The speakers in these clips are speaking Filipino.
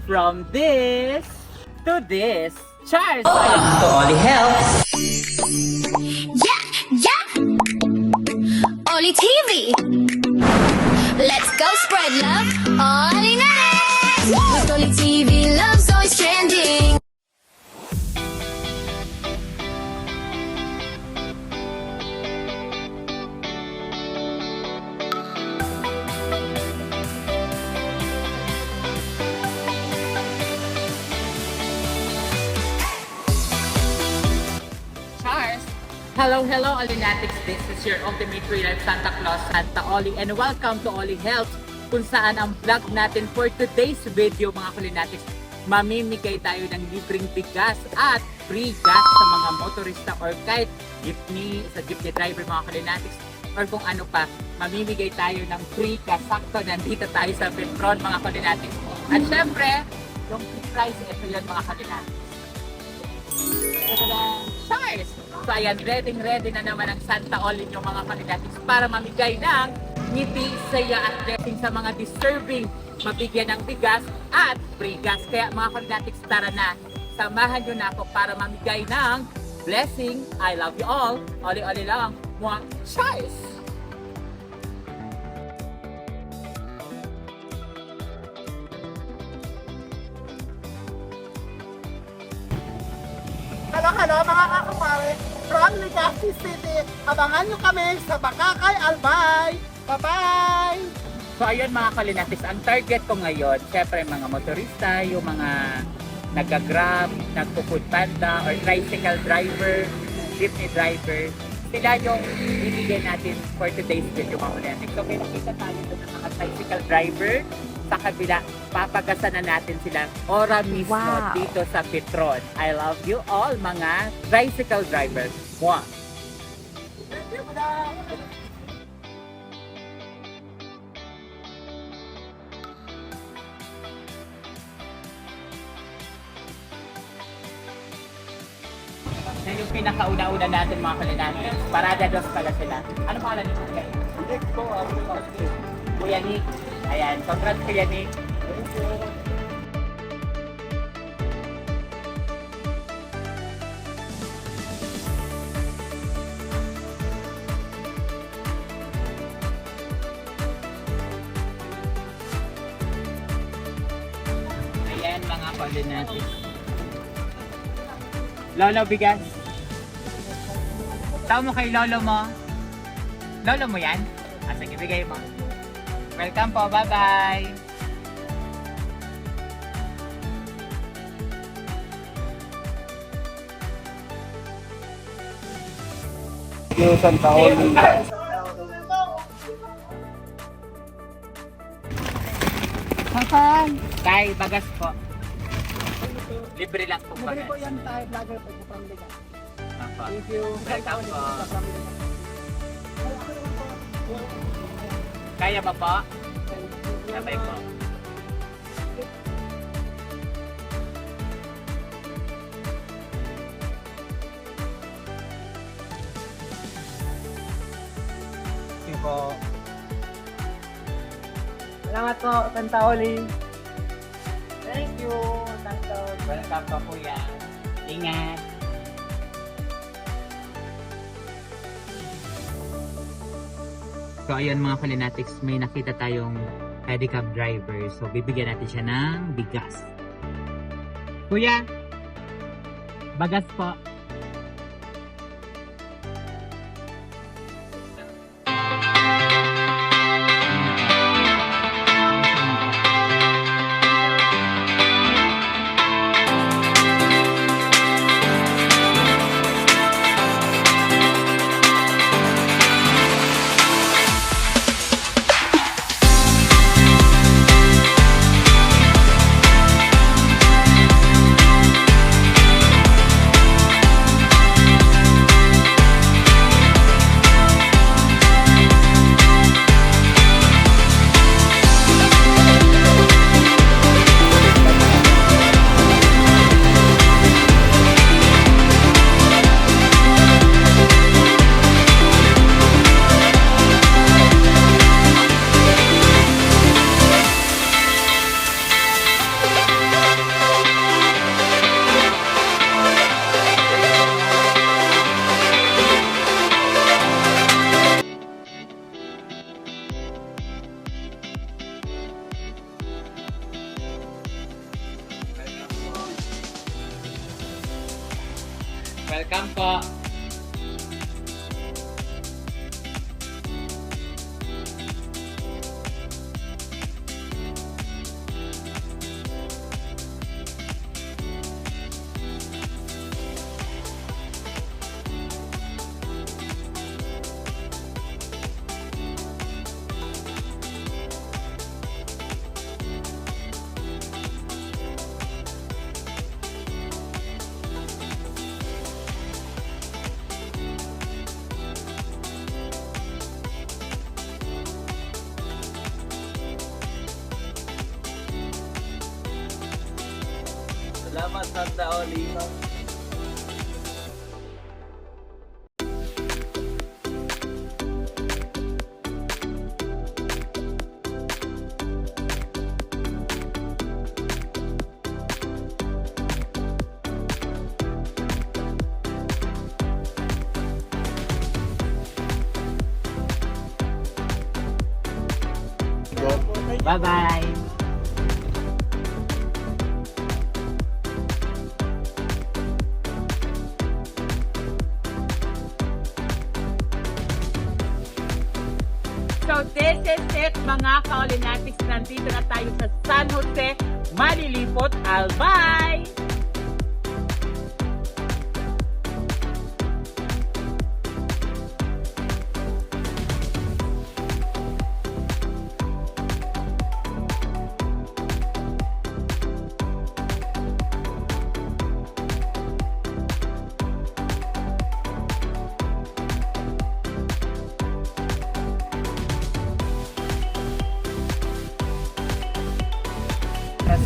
from this to this. Charles! To Oli Helps. Yeah, yeah. Oli TV. Let's go spread love. Oli Natics. With Oli TV, love's always trending. Charles! Hello, Oli Natics. This is your ultimate real-life Santa Claus, Santa Oli, and welcome to Oli Helps, kung saan ang vlog natin for today's video, mga Kulinatics, mamimigay tayo ng libreng bigas at free gas sa mga motorista or kahit jeepney, sa jeepney driver, mga Kulinatics, or kung ano pa, mamimigay tayo ng free gas. Sakto, nandito tayo sa Petron, mga Kulinatics. At syempre, yung free prize, ito yun, mga Kulinatics. Charles! So ayan, ready na naman ang Santa Oli yung mga Kulinatics para mamigay ng ngiti, saya at blessing sa mga deserving mabigyan ng bigas at free gas. Kaya mga Kulinatics, tara na, samahan nyo na ako para mamigay ng blessing. I love you all. Oli lang. Mga Charles! Hello mga kakapare, from Legazpi City. Abangan nyo kami sa Bakakay Albay. Bye-bye! So ayun mga Kulinatics, ang target ko ngayon, syempre mga motorista, yung mga nag-grab, nagpo-food panda, or tricycle driver, jeepney driver, sila yung bibigyan natin for today's video, mga Kulinatics. So may nakita tayo doon ng mga tricycle driver sa kabila, papagasan na natin sila ora mismo dito sa Petron. I love you all mga tricycle drivers. Mwah! Yan yung pinakauna-una natin, mga Kulinatics. Parada dos pala sila. Ano pangalan niyo? Nick po, Kuya Nick. Ayan, congrats Kuya Nick. Ayan mga Kulinatics. Lolo, bigas. Tao mo kay Lolo mo. Lolo mo yan? Sige, bigay mo. Welcome po, bye-bye! Yung Santa Oli. Saan? Kay bagas po. Libre lang po Libre bagas. po yan tayo, vlogger po from Legazpi. Opo. Thank you. Welcome po. From Legazpi. Kaya ba po? Sabay po. Thank you po. Salamat po, Santa Oli. Thank you, Santa Oli. Welcome po kuya. Ingat. So ayun mga Kulinatics, may nakita tayong pedicab driver. So bibigyan natin siya ng bigas. Kuya, bagas po. Welcome po. Salamat, Santa Oli. Bye-bye. So this is it mga ka-Olinatics. Nandito na tayo sa San Jose, Malilipot, Albay!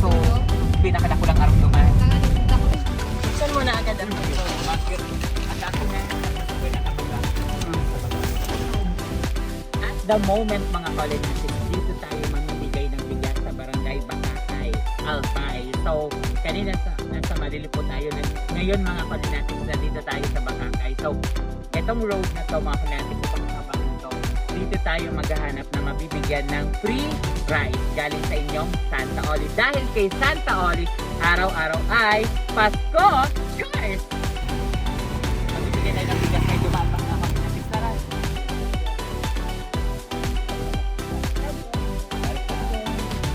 So, pinakadako lang araw naman. Saan mo na agad ang Bakit? At ako na, at the moment mga ka-Olinatics, dito tayo mamimigay ng bigas sa barangay Bakakay, Albay. So, kanina nasa Malilipot tayo. Ngayon mga ka-Olinatics, nandito tayo sa Bakakay. So, itong road na to mga ka-Olinatics, itong kapag to, dito tayo maghahanap na mabibigyan ng free ride galing sa inyong Santa Oli. Dahil kay Santa Oli, araw-araw ay Pasko! Cheers! Mabibigyan tayo ng bigas kay dumaan mga ka-Olinatics. Tara!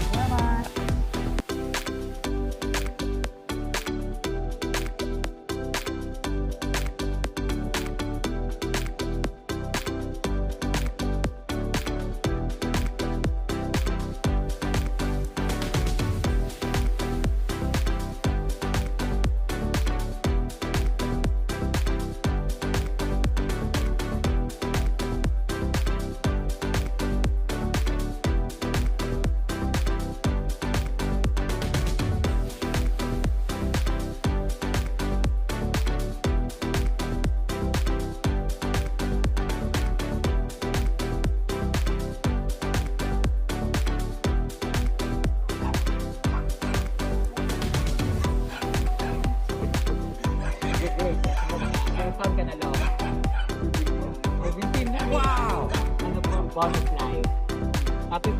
Salamat! Welcome ka na lang. 17 na. Wow! Ano po? Bonus life. Happy.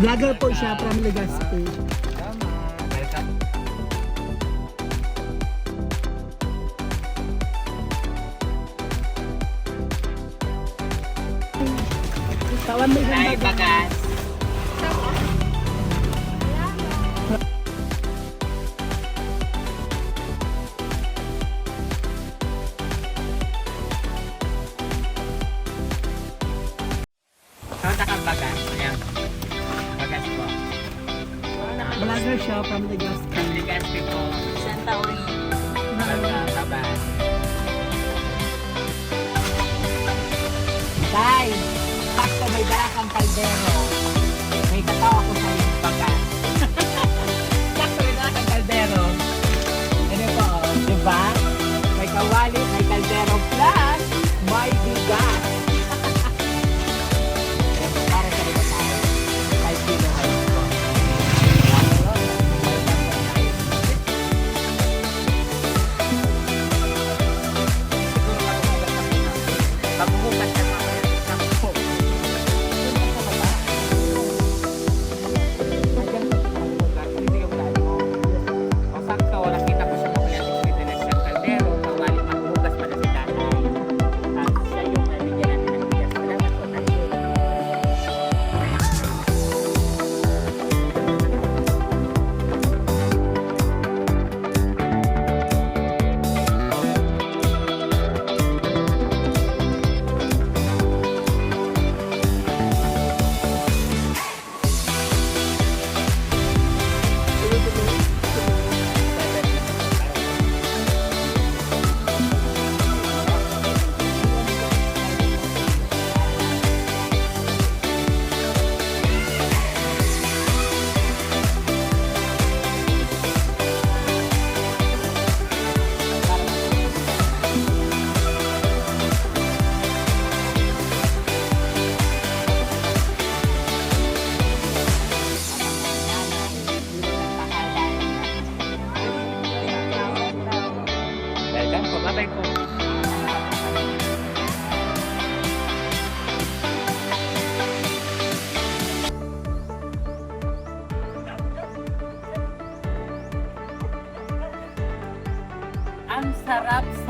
Vlogger po siya from Legazpi. Welcome. Tawan mo Ay, yung bagas. Kanta kang bagas. Ayan. Bagas po. Vlogger siya from Legazpi. Legazpi po. Santa Oli. Welcome. Bye-bye. Tay, sakto may dala kang kaldero. May tatawa ko sa iyong bagas. Sakto may dala kang kaldero. Ano po, di ba? May kawali, may kaldero plus, may bigas.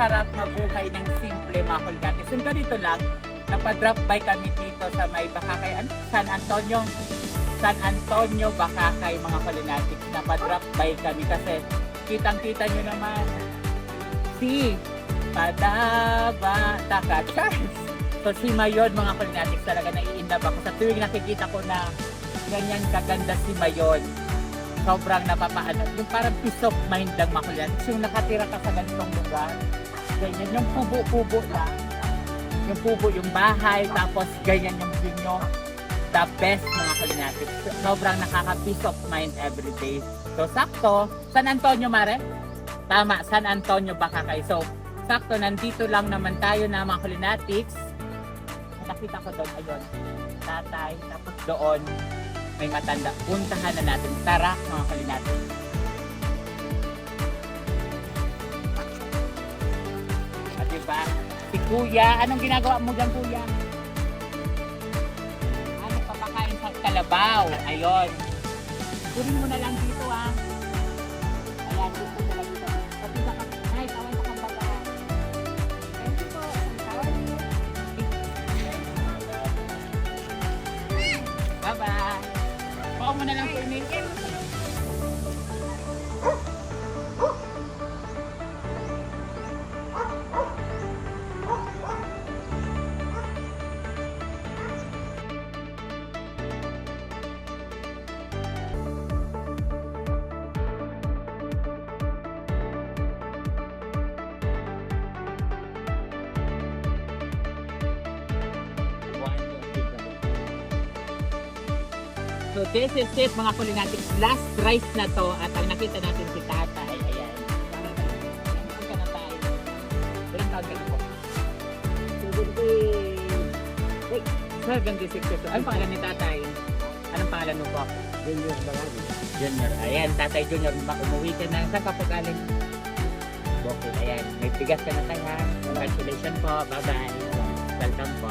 sarap mabuhay ng simple mga Kulinatics. So ganito lang, napadrop by kami dito sa may Bakakay, San Antonio, Bakakay mga Kulinatics. Napadrop by kami kasi kitang-kita nyo naman si Padaba Taka Charles. So si Mayon mga Kulinatics, talaga nai-inlove ako sa tuwing nakikita ko na ganyan kaganda si Mayon. Sobrang napapaano, yung parang peace of mind lang mga Kulinatics, yung nakatira ka sa ganitong lugar, ganyan, yung pubo-pubo lang, yung pubo, yung bahay, tapos ganyan yung view nyo, the best mga Kulinatics. Sobrang nakaka-peace of mind everyday. So sakto, San Antonio Mare? Tama, San Antonio Bakakay. So sakto, nandito lang naman tayo na mga Kulinatics. Nakita ko doon, ayun, tatay, tapos doon, may matanda. Puntahan na natin. Tara, mga Kulinatics. At diba, si Kuya, anong ginagawa mo dyan, Kuya? Ano, papakain sa kalabaw. Ayun. Kunin mo na lang dito, ah. Ayan, dito na lang dito. Pati sa ay, tawan sa kambaga. Thank you po. Bye-bye. Pao mo na lang po ini. So this is it mga Kulinatics, last rice na to at ang nakita natin si tatay, ayan. Ilan ka na tayo? Ilang taon ka na po? 76 years old. Anong pangalan ni tatay? Anong pangalan mo po? Junior Barangay. Junior. Ayan, tatay Junior, umuwi ka na. Saan ka po galing? Okay, ayan. May bigas ka na tayo ha. Congratulations po. Bye-bye. Welcome po.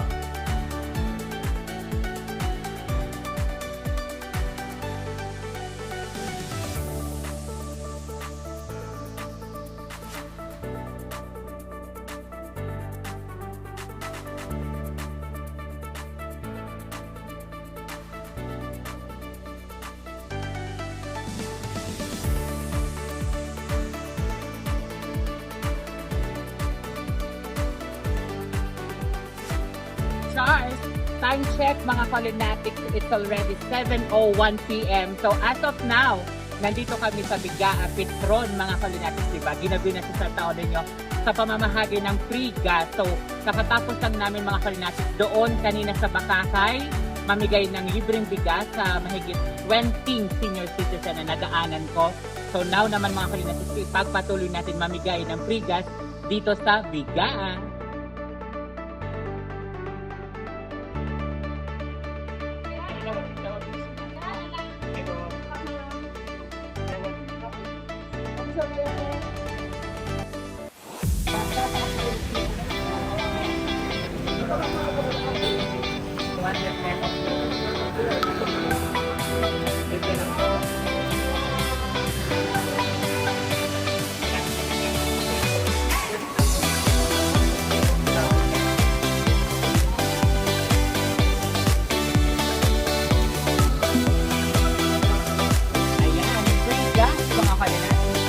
Charles, time check mga Kulinatics, it's already 7:01 p.m. So as of now, nandito kami sa Bigaa Petron mga Kulinatics, diba? Ginabi na sa taon ninyo sa pamamahagi ng free gas. So kakatapos lang namin mga Kulinatics doon kanina sa Bakakay, mamigay ng libreng bigas sa mahigit 20 senior citizen na nagaanan ko. So now naman mga Kulinatics, ipagpatuloy natin mamigay ng free gas dito sa Bigaa. Ayan, free gas mga Kulinatics.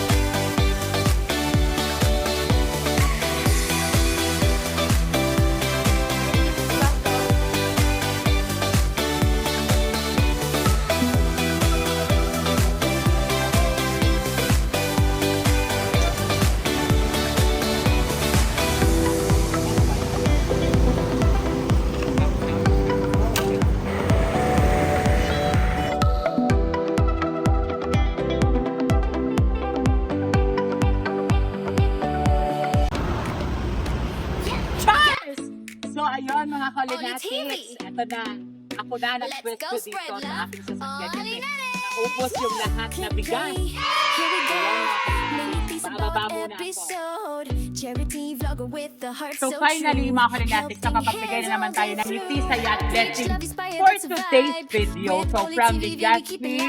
Charles! So ayun mga Kulinatics, TV. eto na, ako na Let's nag-pwesto go dito spread sa love. aking sasakyan All kasi in it. naubos yung lahat na bigas. Here we go. Ayan mga Kulinatics, Ladies bababa about muna ako. episode. Charity vlogger with the heart So finally, mga Kalinatics, nakapagbigay na naman tayo ng ngiti sa yacht blessing for today's video. So from Legazpi,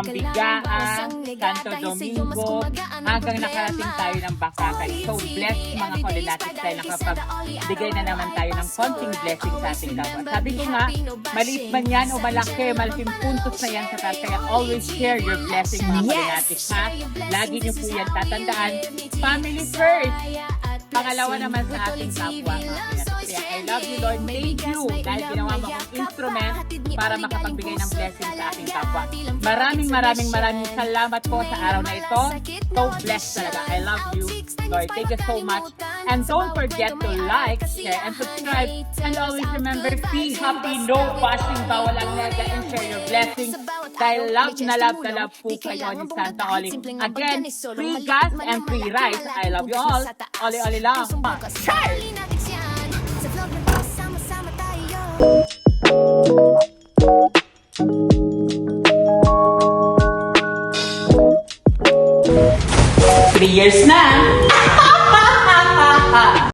Bigaan, Santo Domingo, hanggang nakarating tayo ng Bakakay. So blessed mga Kalinatics tayo, nakapagbigay na naman tayo ng konting blessing sa ating kapwa. Sabi ko nga, maliit man yan o malaki, malaking puntos na yan sa taas. Kaya always share your blessing mga Kalinatics, ha? Lagi niyo po yan tatandaan. Family first. Pangalawa naman sa ating kapwa. Kaya I love you Lord, thank you dahil ginawa mo akong instrument para makapagbigay ng blessing sa ating kapwa. Maraming salamat po sa araw na ito. So blessed talaga. I love you Lord. Thank you so much. And don't forget to like, share, and subscribe. And always remember, be happy, no bashing, bawal ang nega, and share your blessings. Dahil love na love po kayo ni Santa Oli. Again, free gas and free rice. I love you all. Oli lang. Share! Sa vlog na to, sama-sama tayo. 3 years na!